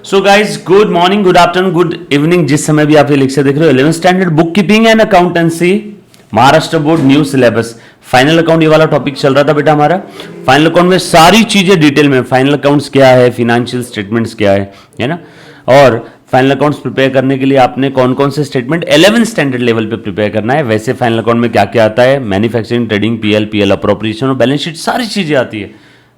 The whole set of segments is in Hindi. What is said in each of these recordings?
So guys good morning, good afternoon, good evening, जिस समय भी आप ये लेक्चर देख रहे हो। 11th standard book keeping and accountancy, Maharashtra board new syllabus, final account ये वाला टॉपिक चल रहा था बेटा हमारा। फाइनल अकाउंट में सारी चीजें डिटेल में, फाइनल अकाउंट्स क्या है, फिनेंशियल स्टेटमेंट्स क्या है ना। और फाइनल अकाउंट्स प्रिपेयर करने के लिए आपने कौन कौन से स्टेटमेंट 11th स्टैंडर्ड लेवल पे प्रिपेयर करना है। वैसे फाइनल अकाउंट में क्या क्या आता है, मैन्युफैक्चरिंग, ट्रेडिंग, पीएल अप्रोप्रिएशन और बैलेंस शीट, सारी चीजें आती है।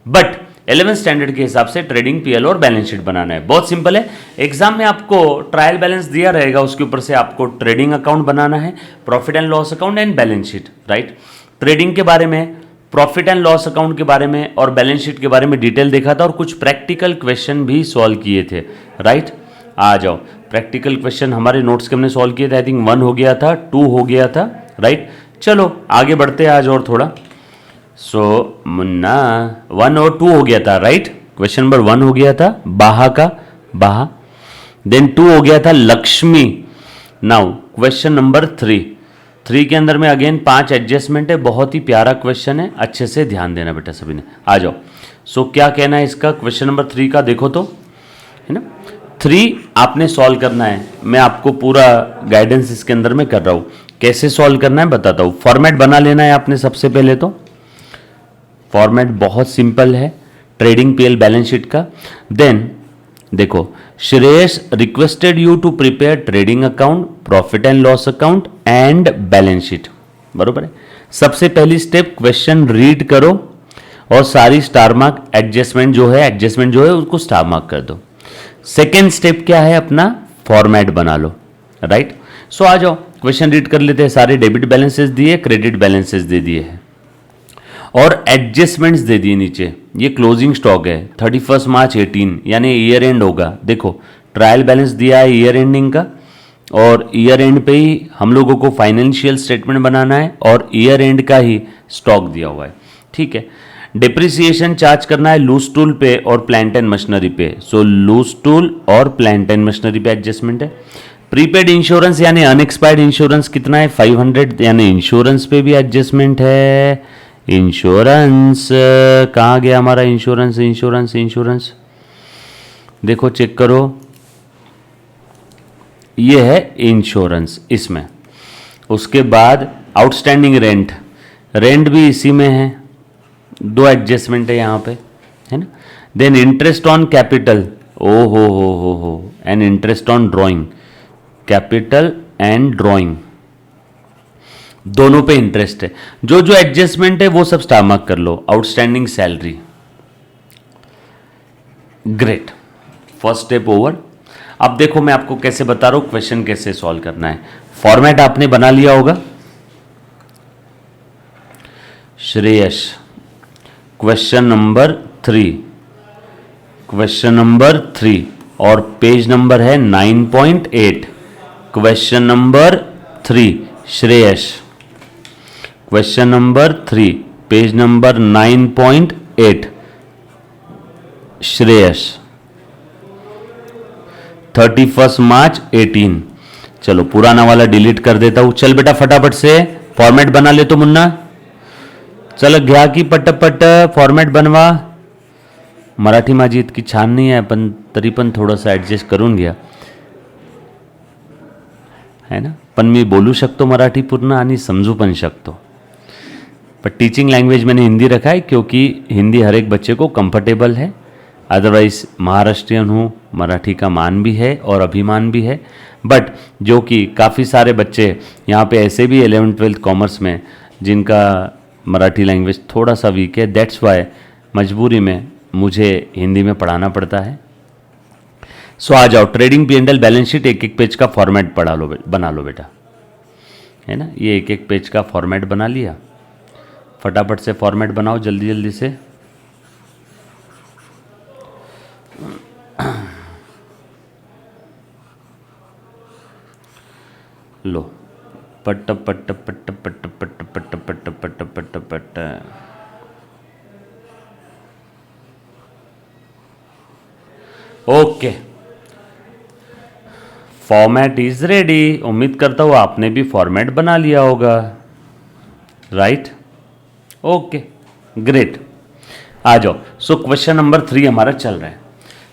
बट 11th स्टैंडर्ड के हिसाब से ट्रेडिंग, पीएल और बैलेंस शीट बनाना है। बहुत सिंपल है। एग्जाम में आपको ट्रायल बैलेंस दिया रहेगा, उसके ऊपर से आपको ट्रेडिंग अकाउंट बनाना है, profit and loss account and balance sheet, right. Trading के बारे में, प्रॉफिट एंड लॉस अकाउंट के बारे में और बैलेंस शीट के बारे में डिटेल देखा था और कुछ प्रैक्टिकल क्वेश्चन भी सॉल्व किए थे, राइट। आ जाओ, प्रैक्टिकल क्वेश्चन हमारे नोट्स के हमने सॉल्व किए थे। आई थिंक 1 हो गया था, 2 हो गया था, राइट। चलो आगे बढ़ते हैं आज और थोड़ा। सो मुन्ना 1 और 2 हो गया था, राइट। क्वेश्चन नंबर 1 हो गया था बाहा का, बाहा। देन 2 हो गया था लक्ष्मी। नाउ क्वेश्चन नंबर 3 के अंदर में अगेन 5 एडजस्टमेंट है। बहुत ही प्यारा क्वेश्चन है, अच्छे से ध्यान देना बेटा सभी ने। आ जाओ। सो क्या कहना है इसका, क्वेश्चन नंबर 3 का देखो तो, है ना। 3 आपने सॉल्व करना है। मैं आपको पूरा गाइडेंस इसके अंदर में कर रहा हूं, कैसे सॉल्व करना है बताता हूं। फॉर्मेट बना लेना है आपने सबसे पहले तो। फॉर्मेट बहुत सिंपल है ट्रेडिंग पीएल बैलेंस शीट का। देन देखो, Shreyas requested you to prepare trading account, profit and loss account and balance sheet, बरोबर है। सबसे पहली स्टेप, क्वेश्चन रीड करो और सारी स्टार मार्क एडजस्टमेंट जो है उसको स्टार मार्क कर दो। सेकेंड स्टेप क्या है अपना, फॉर्मेट बना लो, राइट। सो आ जाओ, क्वेश्चन रीड कर लेते हैं। सारे डेबिट बैलेंसेस दिए, क्रेडिट बैलेंसेस दे दिए हैं और एडजस्टमेंट्स दे दिए नीचे। ये क्लोजिंग स्टॉक है 31 मार्च 18, यानी ईयर एंड होगा। देखो ट्रायल बैलेंस दिया है ईयर एंडिंग का, और ईयर एंड पे ही हम लोगों को फाइनेंशियल स्टेटमेंट बनाना है और ईयर एंड का ही स्टॉक दिया हुआ है, ठीक है। डिप्रिसिएशन चार्ज करना है लूज टूल पे और प्लांट एंड मशीनरी पे। सो लूज टूल और प्लांट एंड मशीनरी पे एडजस्टमेंट है। प्रीपेड इंश्योरेंस यानी अनएक्सपायर्ड इंश्योरेंस कितना है 500, यानी इंश्योरेंस पे भी एडजस्टमेंट है। इंश्योरेंस कहाँ गया हमारा, इंश्योरेंस देखो चेक करो, ये है इंश्योरेंस इसमें। उसके बाद आउटस्टैंडिंग रेंट भी इसी में है, 2 एडजस्टमेंट है यहाँ पे, है ना। देन इंटरेस्ट ऑन कैपिटल, ओ हो and interest on drawing, capital and drawing दोनों पे इंटरेस्ट है। जो जो एडजस्टमेंट है वो सब स्टार मार्क कर लो। Outstanding salary, great, first step over. अब देखो मैं आपको कैसे बता रहा हूं क्वेश्चन कैसे सॉल्व करना है। फॉर्मेट आपने बना लिया होगा। श्रेयस क्वेश्चन नंबर 3 और पेज नंबर है 9.8। Question number 3 Shreyas, question number 3 page number 9.8 Shreyas, 31 मार्च 18। चलो पुराना वाला डिलीट कर देता हूं। चल बेटा फटाफट से फॉर्मेट बना ले तो मुन्ना, चल घ्या की पटपट फॉर्मेट बनवा। मराठी माझी इतकी छान नाही आहे, पण तरी पण थोडंसं ॲडजस्ट करून घ्या, है ना. पण मी बोलू शकतो मराठी पूर्ण आणि समजू पण शकतो. पर टीचिंग लैंग्वेज मैंने हिंदी रखा है क्योंकि हिंदी हर एक बच्चे को कंफर्टेबल है। अदरवाइज महाराष्ट्रियन हूँ, मराठी का मान भी है और अभिमान भी है। बट जो कि काफ़ी सारे बच्चे यहाँ पे ऐसे भी 11th-12th कॉमर्स में जिनका मराठी लैंग्वेज थोड़ा सा वीक है, दैट्स वाई मजबूरी में मुझे हिंदी में पढ़ाना पड़ता है। सो आ जाओ, ट्रेडिंग P&L बैलेंस शीट एक एक पेज का फॉर्मेट बना लो बेटा, है ना। ये एक एक पेज का फॉर्मेट बना लिया, फटाफट से फॉर्मेट बनाओ जल्दी जल्दी से। लो पट पट पट पट पट पट पट पट पट पट। Okay, format is ready. उम्मीद करता हूं आपने भी फॉर्मेट बना लिया होगा, राइट। ओके ग्रेट, आ जाओ। सो क्वेश्चन नंबर 3 हमारा चल रहा है।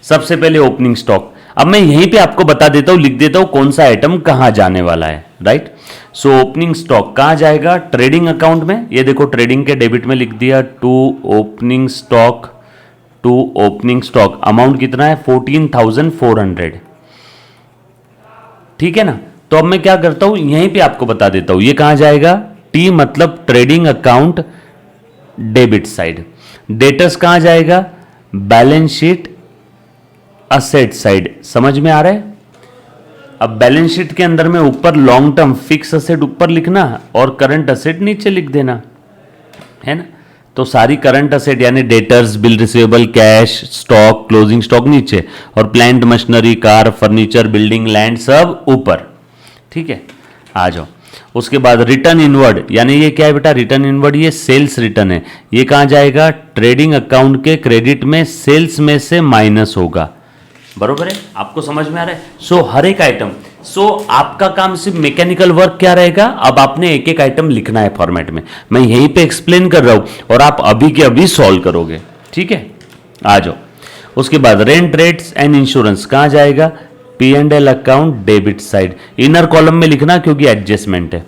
सबसे पहले ओपनिंग स्टॉक। अब मैं यहीं पे आपको बता देता हूं, लिख देता हूं कौन सा आइटम कहां जाने वाला है, राइट। सो ओपनिंग स्टॉक कहां जाएगा, ट्रेडिंग अकाउंट में। ये देखो ट्रेडिंग के डेबिट में लिख दिया to opening stock, to opening stock. Amount कितना है 14,400, ठीक है ना। तो अब मैं क्या करता हूं, यहीं पे आपको बता देता हूं ये कहां जाएगा, टी मतलब trading account debit side. Debtors कहां जाएगा, बैलेंस शीट असेट साइड। समझ में आ रहा है। अब बैलेंस शीट के अंदर में ऊपर लॉन्ग टर्म फिक्स असेट ऊपर लिखना और करंट असेट नीचे लिख देना, है ना। तो सारी करंट असेट यानी debtors, bill receivable, cash, stock, closing stock नीचे, और plant machinery, car, furniture, building, land सब ऊपर, ठीक है। आ जाओ। उसके बाद रिटर्न इनवर्ड, यानी ये क्या है बेटा, रिटर्न इनवर्ड ये सेल्स रिटर्न है। ये कहां जाएगा, ट्रेडिंग अकाउंट के क्रेडिट में सेल्स में से माइनस होगा, बरोबर है। आपको समझ में आ रहा है। सो हर एक आइटम, सो आपका काम सिर्फ मैकेनिकल वर्क क्या रहेगा, अब आपने एक एक आइटम लिखना है फॉर्मेट में। मैं यहीं पे एक्सप्लेन कर रहा हूं और आप अभी के अभी सॉल्व करोगे, ठीक है। आ जाओ। उसके बाद रेंट, रेट्स एंड इंश्योरेंस कहां जाएगा, P and L account debit side, inner column में लिखना क्योंकि एडजस्टमेंट है।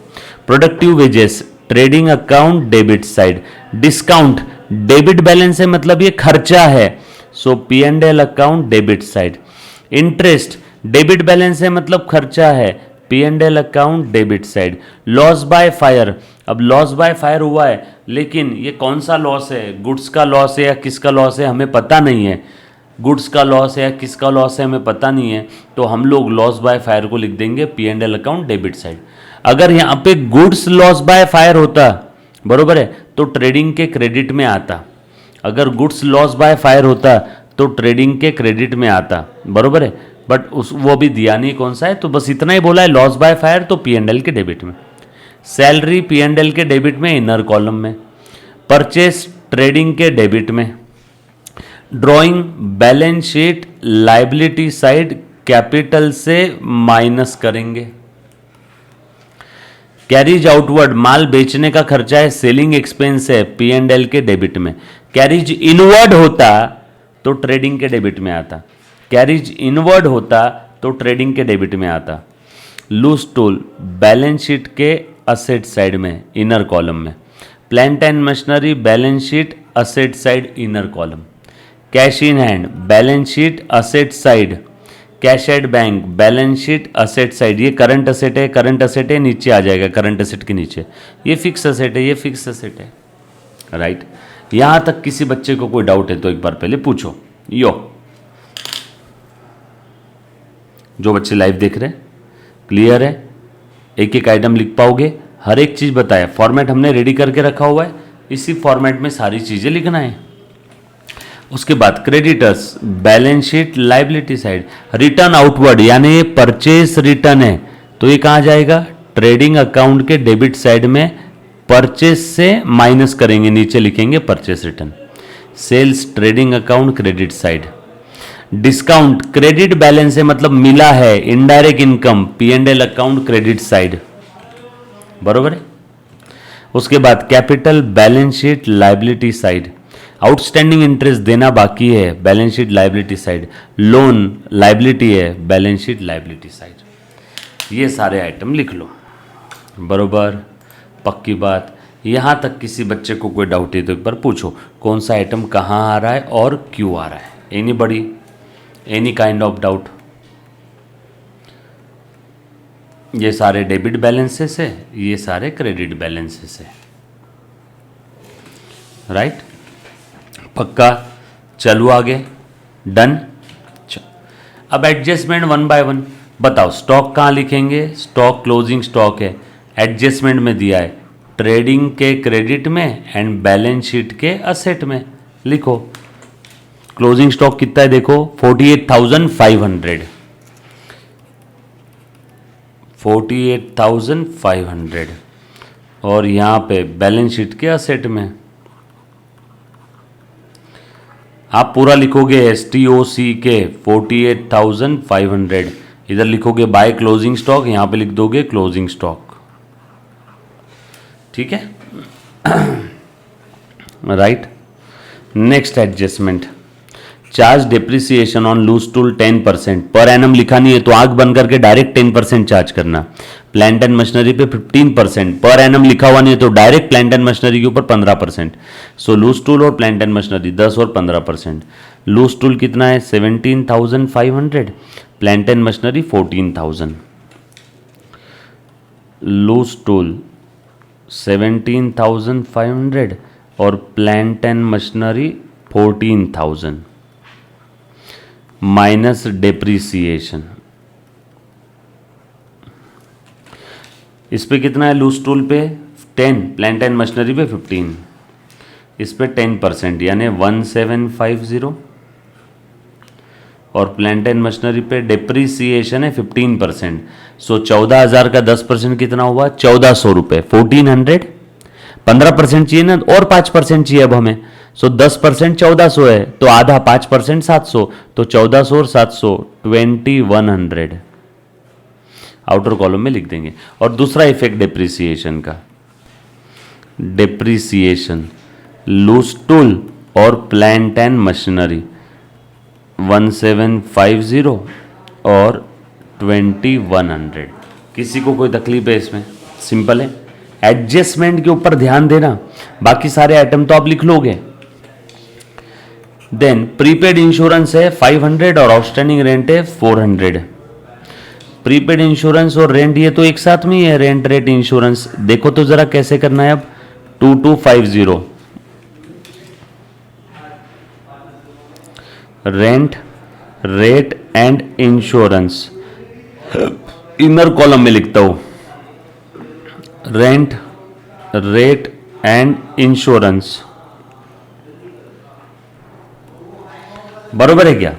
Productive wages trading account debit side. Discount debit balance है मतलब ये खर्चा है, so P and L account debit side. Interest debit balance है मतलब खर्चा है, P and L account debit side. Loss by fire, अब लॉस बाय फायर हुआ है लेकिन ये कौन सा लॉस है, गुड्स का लॉस है या किसका लॉस है हमें पता नहीं है। गुड्स का लॉस है या किसका लॉस है हमें पता नहीं है, तो हम लोग लॉस बाय फायर को लिख देंगे P and L account debit side. अगर यहाँ पे गुड्स लॉस बाय फायर होता, बरोबर है, तो ट्रेडिंग के क्रेडिट में आता। अगर गुड्स लॉस बाय फायर होता तो ट्रेडिंग के क्रेडिट में आता, बरोबर है। बट उस वो भी दिया नहीं कौन सा है, तो बस इतना ही बोला है लॉस बाय फायर तो पी एंड एल के डेबिट में। सैलरी पी एंड एल के डेबिट में इनर कॉलम में। परचेस ट्रेडिंग के डेबिट में। Drawing balance sheet liability side capital से माइनस करेंगे। कैरिज आउटवर्ड माल बेचने का खर्चा है, सेलिंग एक्सपेंस है, पी एंड एल के डेबिट में। कैरिज इनवर्ड होता तो ट्रेडिंग के डेबिट में आता। कैरिज इनवर्ड होता तो ट्रेडिंग के डेबिट में आता। लूज टूल बैलेंस शीट के असेट साइड में इनर कॉलम में। Plant and machinery balance sheet asset side inner column. Cash in hand balance sheet asset side. Cash at bank balance sheet asset side. ये करंट असेट है, करंट असेट है, नीचे आ जाएगा करंट असेट के नीचे। ये फिक्स असेट है, ये फिक्स असेट है, राइट। यहां तक किसी बच्चे को कोई डाउट है तो एक बार पहले पूछो। यो जो बच्चे लाइव देख रहे हैं क्लियर है, एक एक आइटम लिख पाओगे, हर एक चीज बताया। फॉर्मेट हमने रेडी करके रखा हुआ है, इसी फॉर्मेट में सारी चीजें लिखना है। उसके बाद creditors balance sheet liability side. Return outward यानी ये परचेस रिटर्न है तो ये कहां जाएगा, ट्रेडिंग अकाउंट के डेबिट साइड में परचेस से माइनस करेंगे, नीचे लिखेंगे purchase return. Sales trading account credit side. Discount credit balance है मतलब मिला है, indirect income, P and L account credit side, बरोबर है। उसके बाद capital balance sheet liability side. Outstanding interest देना बाकी है, balance sheet liability side. Loan liability है, बैलेंस शीट लाइबिलिटी साइड। ये सारे आइटम लिख लो, बरोबर, पक्की बात। यहां तक किसी बच्चे को कोई डाउट है तो एक बार पूछो कौन सा आइटम कहां आ रहा है और क्यों आ रहा है। Anybody, any kind of doubt. ये सारे डेबिट बैलेंसेस है, ये सारे क्रेडिट बैलेंसेस है, राइट। पक्का, चलो आगे, डन। अब एडजस्टमेंट वन बाय वन बताओ। स्टॉक कहाँ लिखेंगे, स्टॉक क्लोजिंग स्टॉक है, एडजस्टमेंट में दिया है ट्रेडिंग के क्रेडिट में एंड बैलेंस शीट के असेट में। लिखो क्लोजिंग स्टॉक कितना है, देखो 48,500, 48,500, और यहां पे बैलेंस शीट के असेट में आप पूरा लिखोगे STOC के 48,500, इधर लिखोगे बाय क्लोजिंग स्टॉक, यहां पे लिख दोगे क्लोजिंग स्टॉक, ठीक है, right. Next adjustment charge depreciation on loose tool 10%, per annum लिखा नहीं है तो आंख बंद करके डायरेक्ट 10% चार्ज करना। प्लांट एंड मशीनरी पे 15%, पर एनम लिखा हुआ नहीं है तो डायरेक्ट प्लांट एंड मशीनरी के ऊपर 15%। सो लूज टूल और प्लांट एंड मशीनरी 10 और 15%। लूज टूल कितना है 17,500, plant and machinery 14,000। Loose tool 17,500 और plant and machinery 14,000 minus depreciation. इस पे कितना है लूज टूल पे 10, प्लांट एंड मशीनरी पे 15, इस पे 10% यानी 1750 और प्लांट एंड मशीनरी पे डेप्रीसिएशन है 15%। सो 14,000 का 10% कितना हुआ 1,400 रुपये, 1400। 15% चाहिए ना और 5% चाहिए अब हमें। सो 10% 1,400 है तो आधा 5% 700, तो 1,400 और 700 2100 आउटर कॉलम में लिख देंगे। और दूसरा इफेक्ट डेप्रीसिएशन का, डेप्रीसिएशन लूज टूल और प्लांट एंड मशीनरी 1750 और 2100। किसी को कोई तकलीफ है इसमें? सिंपल है, एडजस्टमेंट के ऊपर ध्यान देना, बाकी सारे आइटम तो आप लिख लोगे। देन प्रीपेड इंश्योरेंस है 500 और आउटस्टैंडिंग रेंट है 400। प्रीपेड इंश्योरेंस और रेंट ये तो एक साथ में ही है, रेंट रेट इंश्योरेंस। देखो तो जरा कैसे करना है अब। 2250 rent rate and insurance, inner column में लिखता हूं रेंट रेट एंड इंश्योरेंस, बरोबर है क्या?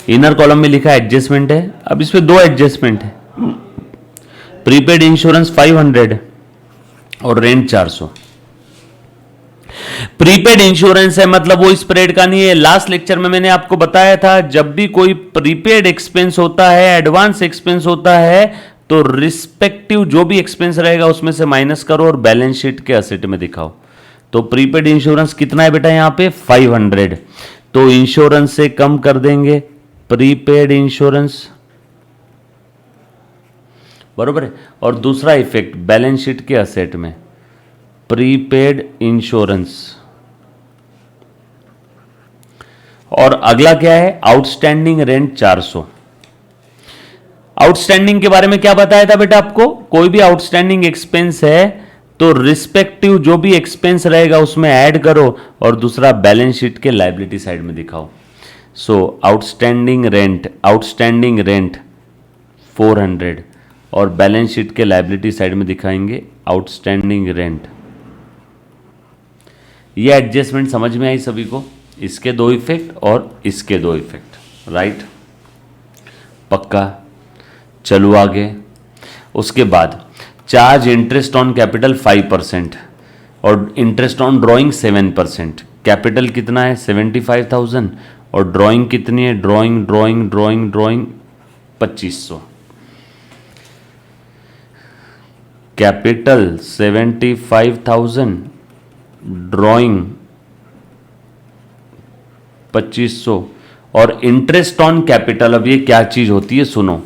इनर कॉलम में लिखा एडजस्टमेंट है। अब इस पे दो एडजस्टमेंट है, प्रीपेड इंश्योरेंस 500 और रेंट 400। प्रीपेड इंश्योरेंस है मतलब वो स्प्रेड का नहीं है। लास्ट लेक्चर में मैंने आपको बताया था जब भी कोई प्रीपेड एक्सपेंस होता है, एडवांस एक्सपेंस होता है, तो रिस्पेक्टिव जो भी एक्सपेंस रहेगा उसमें से माइनस करो और बैलेंस शीट के असेट में दिखाओ। तो प्रीपेड इंश्योरेंस कितना है बेटा यहां पे 500, तो इंश्योरेंस से कम कर देंगे प्रीपेड इंश्योरेंस, बरोबर है। और दूसरा इफेक्ट बैलेंस शीट के असेट में प्रीपेड इंश्योरेंस। और अगला क्या है आउटस्टैंडिंग रेंट 400। आउटस्टैंडिंग के बारे में क्या बताया था बेटा आपको? कोई भी आउटस्टैंडिंग एक्सपेंस है तो रिस्पेक्टिव जो भी एक्सपेंस रहेगा उसमें ऐड करो और दूसरा बैलेंस शीट के लायबिलिटी साइड में दिखाओ। सो आउटस्टैंडिंग रेंट 400 और बैलेंस शीट के लायबिलिटी साइड में दिखाएंगे आउटस्टैंडिंग रेंट। ये एडजस्टमेंट समझ में आई सभी को? इसके दो इफेक्ट और इसके दो इफेक्ट, राइट? पक्का? चलो आगे। उसके बाद चार्ज इंटरेस्ट ऑन कैपिटल 5% और इंटरेस्ट ऑन ड्राइंग 7%। कैपिटल कितना है 75,000 और ड्राइंग कितनी है ड्राइंग 2500। कैपिटल 75,000, ड्राइंग 2500 और इंटरेस्ट ऑन कैपिटल। अब ये क्या चीज होती है सुनो,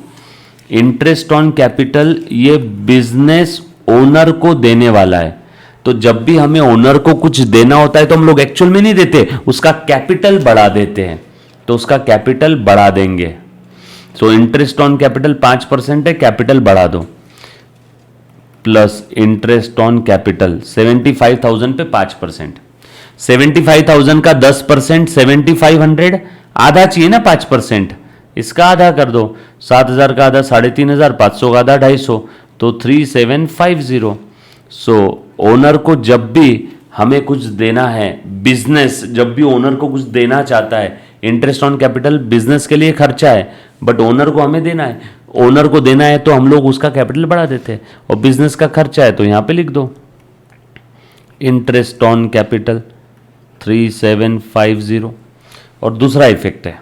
इंटरेस्ट ऑन कैपिटल ये बिजनेस ओनर को देने वाला है। तो जब भी हमें ओनर को कुछ देना होता है तो हम लोग एक्चुअल में नहीं देते, उसका कैपिटल बढ़ा देते हैं, तो उसका कैपिटल बढ़ा देंगे। सो इंटरेस्ट ऑन कैपिटल 5% है, कैपिटल बढ़ा दो, प्लस इंटरेस्ट ऑन कैपिटल 75,000 पे 5%। 75,000 का 10% 7,500, आधा चाहिए ना 5%, इसका आधा कर दो। 7,000 का आधा 3,500, 500 का आधा 250, तो 3,750। सो ओनर को जब भी हमें कुछ देना है, बिजनेस जब भी ओनर को कुछ देना चाहता है, इंटरेस्ट ऑन कैपिटल बिजनेस के लिए खर्चा है बट ओनर को हमें देना है, ओनर को देना है तो हम लोग उसका कैपिटल बढ़ा देते हैं, और बिजनेस का खर्चा है तो यहां पे लिख दो इंटरेस्ट ऑन कैपिटल 3,750। और दूसरा इफेक्ट है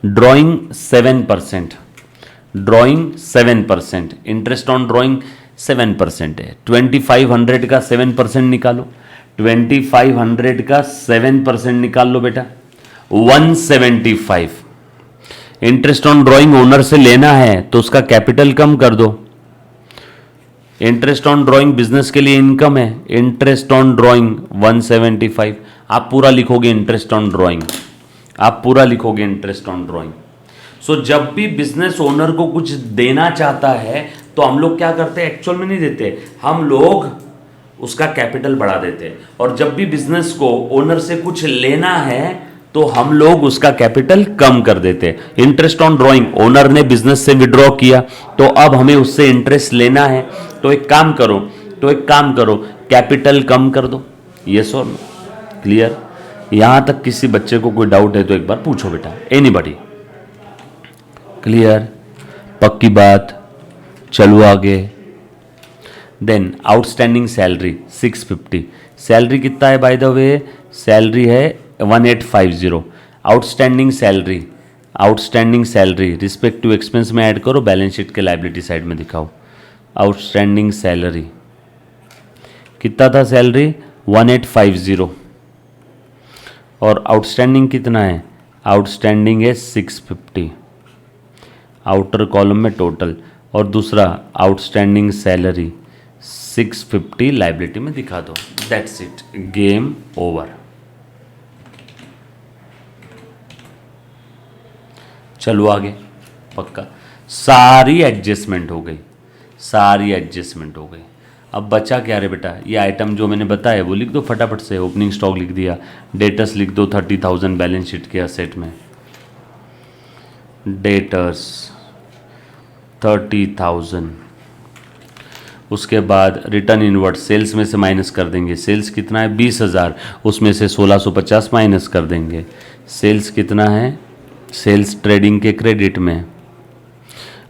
drawing 7%, drawing 7%, interest on drawing 7% है। 2,500 का 7% निकालो, 2,500 का 7% निकाल लो बेटा, 175। इंटरेस्ट ऑन ड्रॉइंग ओनर से लेना है तो उसका कैपिटल कम कर दो। इंटरेस्ट ऑन ड्रॉइंग बिजनेस के लिए इनकम है, इंटरेस्ट ऑन ड्रॉइंग 175। आप पूरा लिखोगे इंटरेस्ट ऑन ड्रॉइंग, आप पूरा लिखोगे इंटरेस्ट ऑन ड्रॉइंग। सो जब भी बिजनेस ओनर को कुछ देना चाहता है तो हम लोग क्या करते हैं, एक्चुअल में नहीं देते, हम लोग उसका कैपिटल बढ़ा देते हैं। और जब भी बिजनेस को ओनर से कुछ लेना है तो हम लोग उसका कैपिटल कम कर देते हैं। इंटरेस्ट ऑन ड्रॉइंग, ओनर ने बिजनेस से विड्रॉ किया तो अब हमें उससे इंटरेस्ट लेना है, तो एक काम करो, कैपिटल कम कर दो। यस और नो? क्लियर? यहां तक किसी बच्चे को कोई डाउट है तो एक बार पूछो बेटा, एनीबॉडी? क्लियर? पक्की बात? चलो आगे। Then outstanding salary 650। सैलरी कितना है बाय द वे? सैलरी है 1850। Outstanding salary respect to expense में ऐड करो, बैलेंस शीट के लाइबिलिटी साइड में दिखाओ। आउटस्टैंडिंग सैलरी कितना था? सैलरी 1850 और आउटस्टैंडिंग कितना है? आउटस्टैंडिंग है 650। आउटर कॉलम में टोटल, और दूसरा आउटस्टैंडिंग सैलरी 650 लाइबिलिटी में दिखा दो। That's it, game over. चलो आगे। पक्का सारी एडजस्टमेंट हो गई। अब बचा क्या रे बेटा? ये आइटम जो मैंने बताया वो लिख दो फटाफट से। ओपनिंग स्टॉक लिख दिया, डेटर्स लिख दो 30,000 बैलेंस शीट के असेट में। डेटर्स 30,000। उसके बाद रिटर्न इनवर्ड, सेल्स में से माइनस कर देंगे। सेल्स कितना है? 20,000, उसमें से 1650 माइनस कर देंगे। सेल्स कितना है? सेल्स ट्रेडिंग के क्रेडिट में,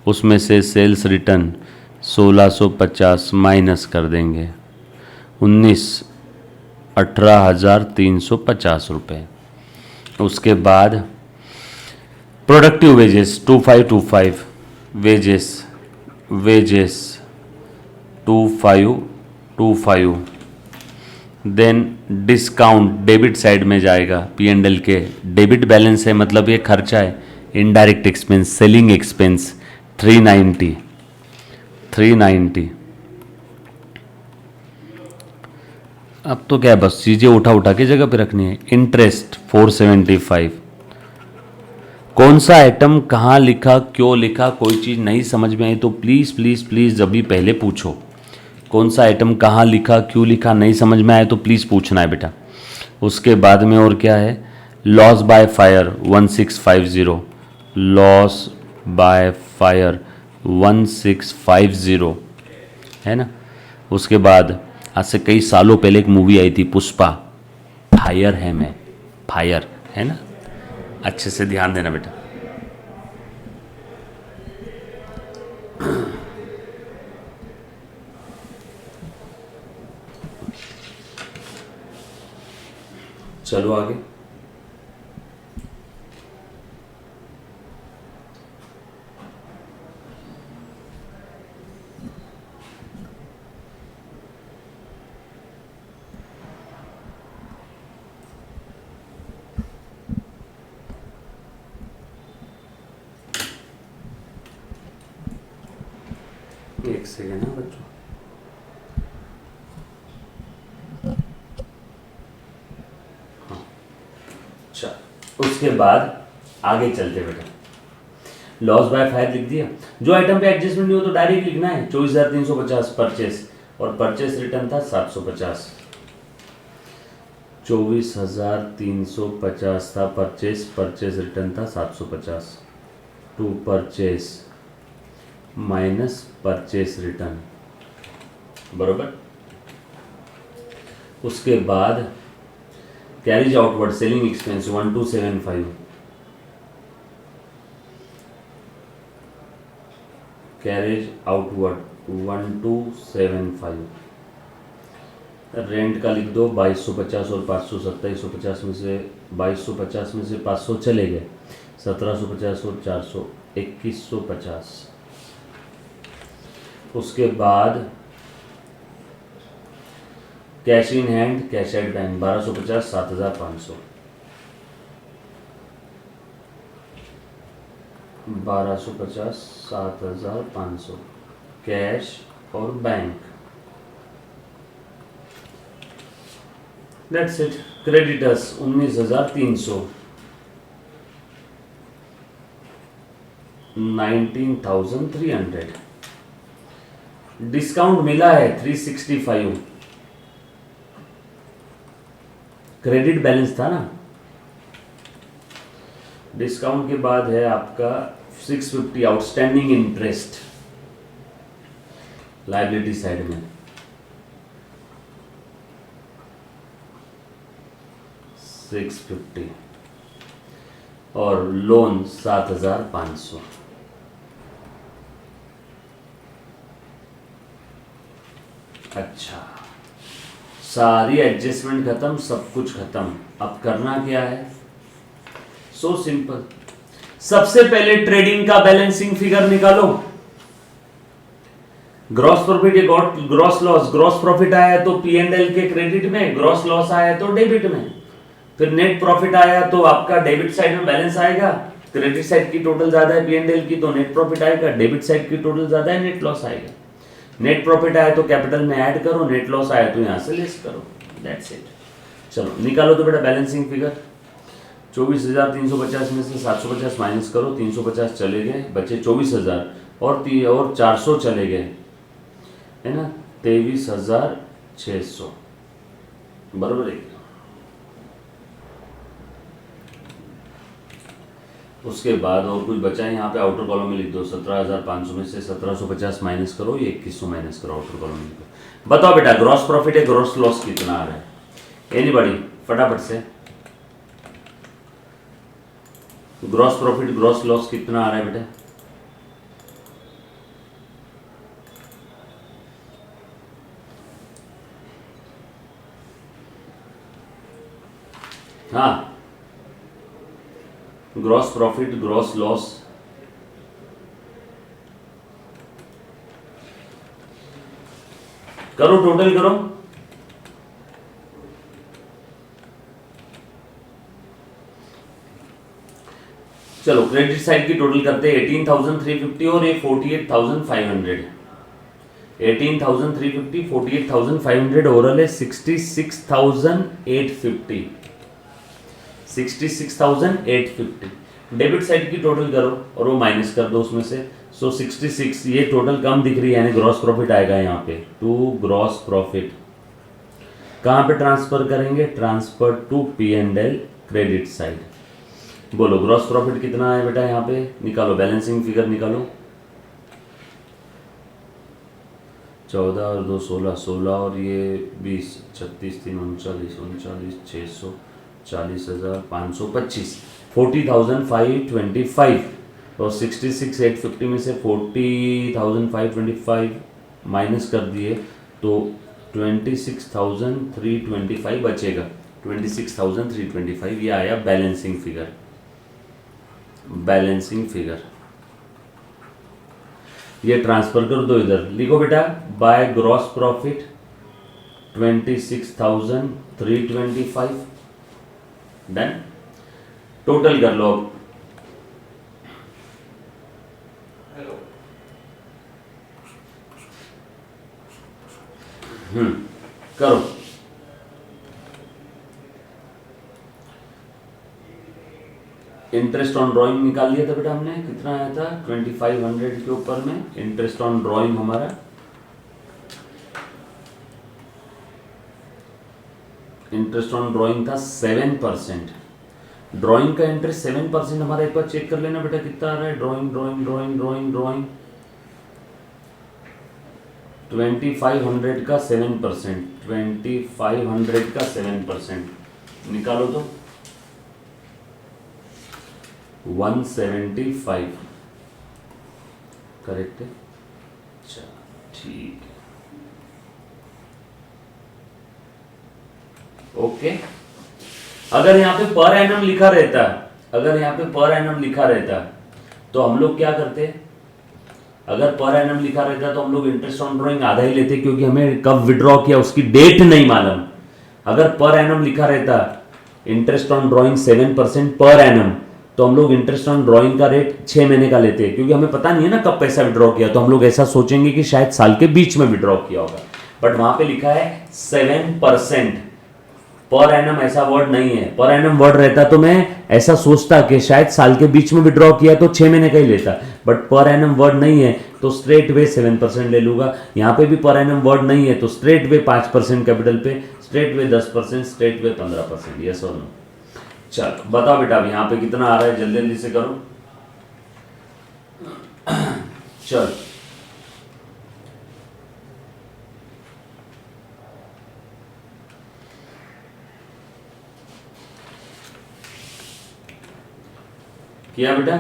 उसमें से सेल्स रिटर्न 1650 माइनस कर देंगे। 18,350 रुपये। उसके बाद productive wages 2525, wages 2525। Then discount debit side में जाएगा, P&L के डेबिट बैलेंस है, मतलब ये खर्चा है। Indirect expense, selling expense 390। अब तो क्या है, बस चीजें उठा के जगह पे रखनी है। इंटरेस्ट 475। कौन सा आइटम कहाँ लिखा, क्यों लिखा, कोई चीज़ नहीं समझ में आई तो प्लीज़ प्लीज़ प्लीज़ अभी पहले पूछो। कौन सा आइटम कहाँ लिखा, क्यों लिखा, नहीं समझ में आए तो प्लीज़ पूछना है बेटा। उसके बाद में और क्या है? Loss by fire 1650। Loss by fire 1650 है ना। उसके बाद आज से कई सालों पहले एक मूवी आई थी पुष्पा, फायर है, मैं फायर है ना। अच्छे से ध्यान देना बेटा। चलो आगे। एक सेकेंड है बच्चों। हाँ, अच्छा, उसके बाद आगे चलते बेटा। लॉस बाय फायर लिख दिया। जो आइटम पे एडजस्टमेंट नहीं हो तो डायरेक्ट लिखना है। 24,350 परचेस, और परचेस रिटर्न था 750। 24,350 था परचेस, परचेस रिटर्न था 750। To purchase minus purchase return, बरोबर। उसके बाद carriage outward selling expense 1275। Carriage outward 1275। Rent का लिख दो 2250 और 500 2750 में से 2250 में से 500 चले गए, 1750 और 400 2150। उसके बाद cash in hand, cash at bank 1250 7500। 1250, 7500 cash और bank. That's it. Creditors 19,300, 19,300। Discount मिला है 365। क्रेडिट बैलेंस था ना, डिस्काउंट के बाद है आपका 650 आउटस्टैंडिंग इंटरेस्ट लायबिलिटी साइड में, 650 और लोन 7,500। अच्छा, सारी एडजस्टमेंट खत्म, सब कुछ खत्म। अब करना क्या है? So simple. सबसे पहले ट्रेडिंग का बैलेंसिंग फिगर निकालो। ग्रॉस प्रॉफिट या ग्रॉस लॉस, ग्रॉस प्रॉफिट आया तो P&L के क्रेडिट में, ग्रॉस लॉस आया तो डेबिट में। फिर नेट प्रॉफिट आया तो आपका डेबिट साइड में बैलेंस आएगा, क्रेडिट साइड की टोटल ज्यादा है P&L की तो नेट प्रॉफिट आएगा, डेबिट साइड की टोटल ज्यादा है नेट लॉस आएगा। नेट प्रॉफिट आया तो कैपिटल में ऐड करो, नेट लॉस आया तो यहां से लेस करो, दैट्स इट। चलो निकालो तो बेटा बैलेंसिंग फिगर। 24,350 में से 750 माइनस करो, 350 चले गए, बचे 24,000 और 400 चले गए, है ना, 23,600 बराबर है। उसके बाद और कुछ बचा है यहाँ पे, आउटर कॉलम में लिख दो। 17,500 में से 1750 माइनस करो, ये 2100 माइनस करो, आउटर कॉलम में लिख दो। बताओ बेटा ग्रॉस प्रॉफिट है ग्रॉस लॉस कितना आ रहा है? एनीबॉडी फटाफट से, ग्रॉस प्रॉफिट ग्रॉस लॉस कितना आ रहा है बेटा? हाँ, ग्रॉस प्रॉफिट ग्रॉस लॉस करो, टोटल करो। चलो क्रेडिट साइड की टोटल करते हैं, 18,350 और ये 48,500। 18,350, 48,500, ओवरऑल है 66,850। 66,850। डेबिट साइड की टोटल करो और वो माइनस कर दो उसमें से। सो 66, ये टोटल कम दिख रही है यानी ग्रॉस प्रॉफिट आएगा यहाँ पे, टू ग्रॉस प्रॉफिट। कहाँ पे ट्रांसफर करेंगे? Transfer to P&L credit side. बोलो ग्रॉस प्रॉफिट कितना है बेटा यहाँ पे? निकालो बैलेंसिंग फिगर निकालो। 14 और 2 16, 16 और ये 20, 36 3 39, 39 600, 40,525, 40,525 और 66,850 में से 40,525 माइनस कर दिए तो 26,325 बचेगा। 26,325 ये आया बैलेंसिंग फिगर। बैलेंसिंग फिगर ये ट्रांसफर कर दो इधर, लिखो बेटा by gross profit 26,325। Done, total कर लो अब। करो। इंटरेस्ट ऑन ड्राइंग निकाल लिया था बेटा हमने, कितना आया था? 2500 के ऊपर में इंटरेस्ट ऑन ड्राइंग हमारा। इंटरेस्ट ऑन ड्राइंग था 7%। ड्राइंग का इंटरेस्ट 7% हमारा, एक बार चेक कर लेना बेटा कितना आ रहा है। Drawing drawing drawing drawing drawing 2500 का 7%, 2500 का 7% निकालो तो 175 करेक्ट है। अच्छा ठीक है, ओके। अगर यहाँ पे पर एनम लिखा रहता, अगर यहाँ पे पर एनम लिखा रहता तो हम लोग क्या करते? अगर पर एनम लिखा रहता तो हम लोग इंटरेस्ट ऑन ड्राइंग आधा ही लेते, क्योंकि हमें कब विड्रॉ किया उसकी डेट नहीं मालूम। अगर पर एनम लिखा रहता interest on drawing 7% per annum, तो हम लोग इंटरेस्ट ऑन ड्रॉइंग का रेट 6 महीने का लेते हैं, क्योंकि हमें पता नहीं है ना कब पैसा विड्रॉ किया, तो हम लोग ऐसा सोचेंगे कि शायद साल के बीच में विड्रॉ किया होगा, बट वहां पे लिखा है 7%। पर एनम ऐसा वर्ड नहीं है, पर एनम वर्ड रहता तो मैं ऐसा सोचता कि शायद साल के बीच में विड्रॉ किया तो 6 महीने का ही लेता, बट पर एनम वर्ड नहीं है तो स्ट्रेट वे 7% ले लूंगा। यहाँ पे भी पर एनम वर्ड नहीं है तो स्ट्रेट वे 5% कैपिटल पे, straight way 10%, straight way 15%। Yes और नो? चलो बताओ बेटा, अब यहाँ पे कितना आ रहा है, जल्दी जल्दी से करो। चल किया बेटा?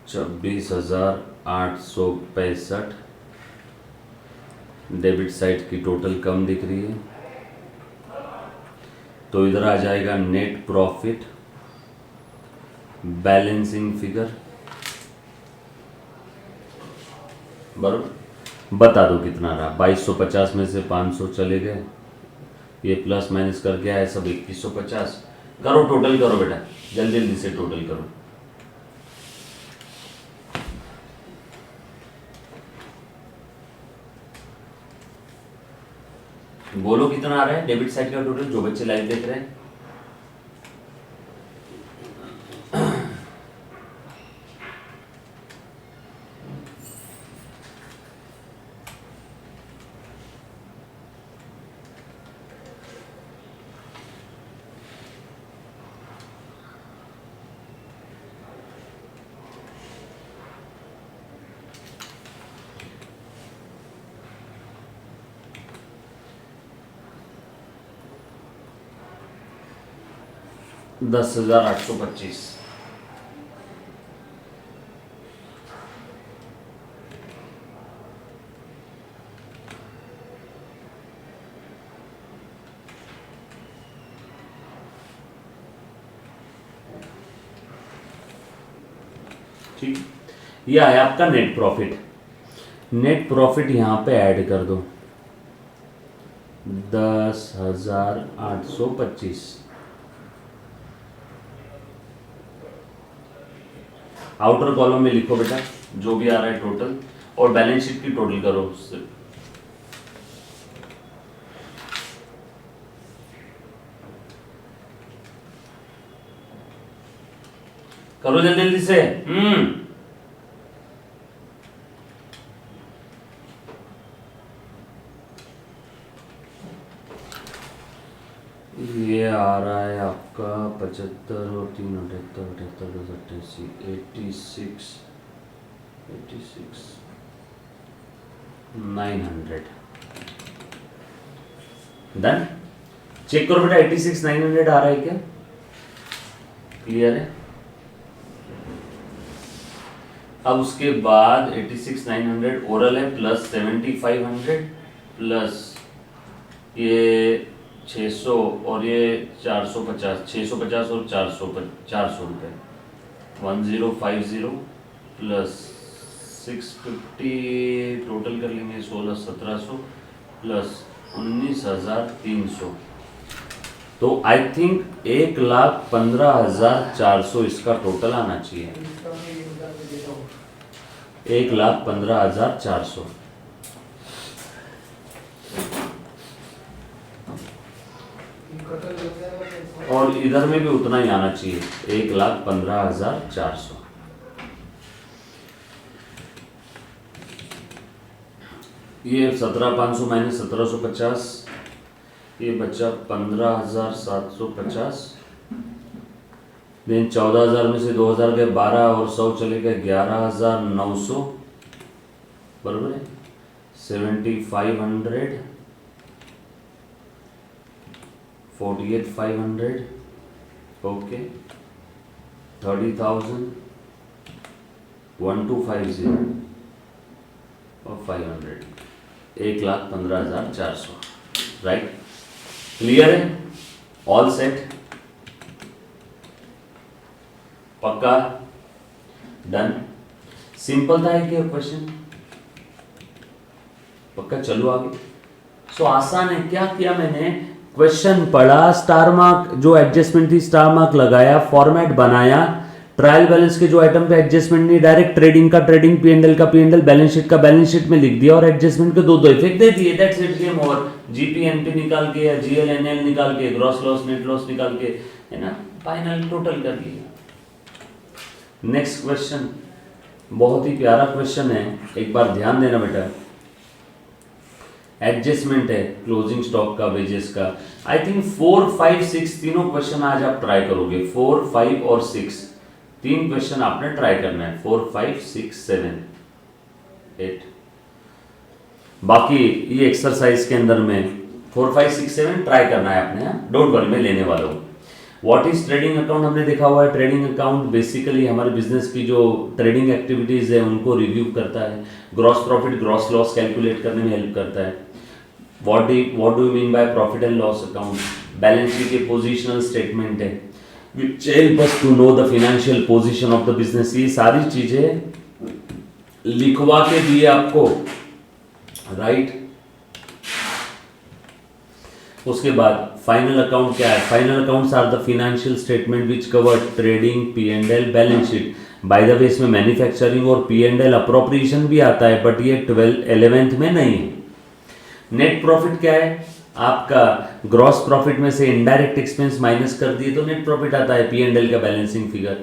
26,865। डेबिट साइड की टोटल कम दिख रही है, तो इधर आ जाएगा नेट प्रॉफिट, बैलेंसिंग फिगर, बराबर। बता दो कितना रहा। 2250 में से 500 चले गए, ये प्लस माइनस करके आए सब 2150। करो टोटल करो बेटा, जल्दी जल्दी से टोटल करो। बोलो कितना आ रहा है डेबिट साइड का टोटल, जो बच्चे लाइव देख रहे हैं। $10,825। ठीक, यह है आपका नेट प्रॉफिट। नेट प्रॉफिट यहां पे ऐड कर दो 10,825। आउटर कॉलम में लिखो बेटा जो भी आ रहा है टोटल, और बैलेंस शीट की टोटल करो उससे। करो जल्दी जल्दी से। ये आ रहा है आपका 75 और 3 78 78 10 88 86 900। डन। चेक करो बेटा 86 900 आ रहा है क्या? क्लियर है? अब उसके बाद 86 900 ओरल है, प्लस 7500 प्लस ये 600 और ये 450, 650 और 400 रुपये 1050 प्लस 650 टोटल कर लेंगे 16 1700 प्लस 19,300, तो आई थिंक 1,15,400 इसका टोटल आना चाहिए। 1,15,400। और इधर में भी उतना ही आना चाहिए 1,15,400। ये 17,500 माइनस 1750, ये बचा 15,750। देन 14,000 में से 2,000 गए 12 और 100 चले गए 11,900, बराबर है। 7,500 48,500 ओके 30,000 1250 और 500 1,15,400। राइट, क्लियर है? All set? पक्का? डन? सिंपल था क्या क्वेश्चन? पक्का? चलो आगे। सो आसान है। क्या किया मैंने, क्वेश्चन पढ़ा, स्टार मार्क जो एडजस्टमेंट थी स्टार मार्क लगाया, फॉर्मेट बनाया, ट्रायल बैलेंस के जो आइटम पे एडजस्टमेंट नहीं, डायरेक्ट ट्रेडिंग का ट्रेडिंग, पीएनएल का पीएनएल, बैलेंस शीट का बैलेंस शीट में लिख दिया और एडजस्टमेंट के दो दो इफेक्ट दे दिए, that's it, game over. GP NP निकाल के या जीएल एनएल निकाल के, ग्रॉस लॉस नेट लॉस निकाल के, है ना, फाइनल टोटल कर लिया। नेक्स्ट क्वेश्चन बहुत ही प्यारा क्वेश्चन है, एक बार ध्यान देना बेटा। एडजस्टमेंट है क्लोजिंग स्टॉक का, वेजेस का। आई थिंक 4, 5, 6 तीनों क्वेश्चन आज आप ट्राई करोगे। 4, 5 और 6 तीन क्वेश्चन आपने ट्राई करना है। 4, 5, 6, 7, 8। बाकी ये एक्सरसाइज के अंदर में 4, 5, 6, 7 ट्राई करना है आपने, डोंट वरी, में लेने वाला हूँ। व्हाट इज ट्रेडिंग अकाउंट हमने देखा हुआ है। ट्रेडिंग अकाउंट बेसिकली हमारे बिजनेस की जो ट्रेडिंग एक्टिविटीज है उनको रिव्यू करता है, gross profit gross loss calculate करने में हेल्प करता है। What do you mean by profit and loss account. Balance sheet के पोजिशनल स्टेटमेंट है which help us to know the financial position of the business। ये सारी चीजें लिखवा के दिए आपको, राइट। उसके बाद फाइनल अकाउंट क्या है। Final accounts are the financial statement which cover trading, PNL, balance sheet. By the way इसमें मैन्युफैक्चरिंग और पीएनएल अप्रोप्रिएशन भी आता है, बट ये 11th में नहीं है। नेट प्रॉफिट क्या है, आपका ग्रॉस प्रॉफिट में से इनडायरेक्ट एक्सपेंस माइनस कर दिए तो नेट प्रॉफिट आता है, पीएनएल का बैलेंसिंग फिगर।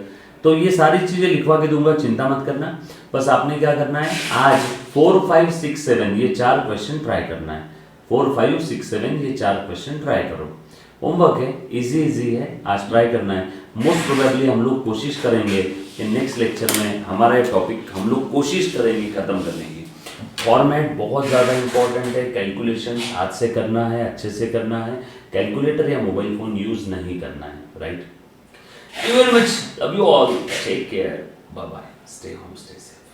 तो ये सारी चीजें लिखवा के दूंगा, चिंता मत करना। बस आपने क्या करना है, आज 4, 5, 6, 7 ये 4 क्वेश्चन ट्राई करना है। 4, 5, 6, 7 ये 4 क्वेश्चन ट्राई करो। होमवर्क है, इजी है, आज ट्राई करना है। मोस्ट प्रोबेबली हम लोग कोशिश करेंगे कि नेक्स्ट लेक्चर में हमारा ये टॉपिक हम लोग कोशिश करेंगे खत्म करने की। फॉर्मेट बहुत ज़्यादा इंपॉर्टेंट है, कैलकुलेशन हाथ से करना है, अच्छे से करना है, कैलकुलेटर या मोबाइल फोन यूज नहीं करना है, right. Thank you very much, love you all, take care, bye bye, stay home, stay safe.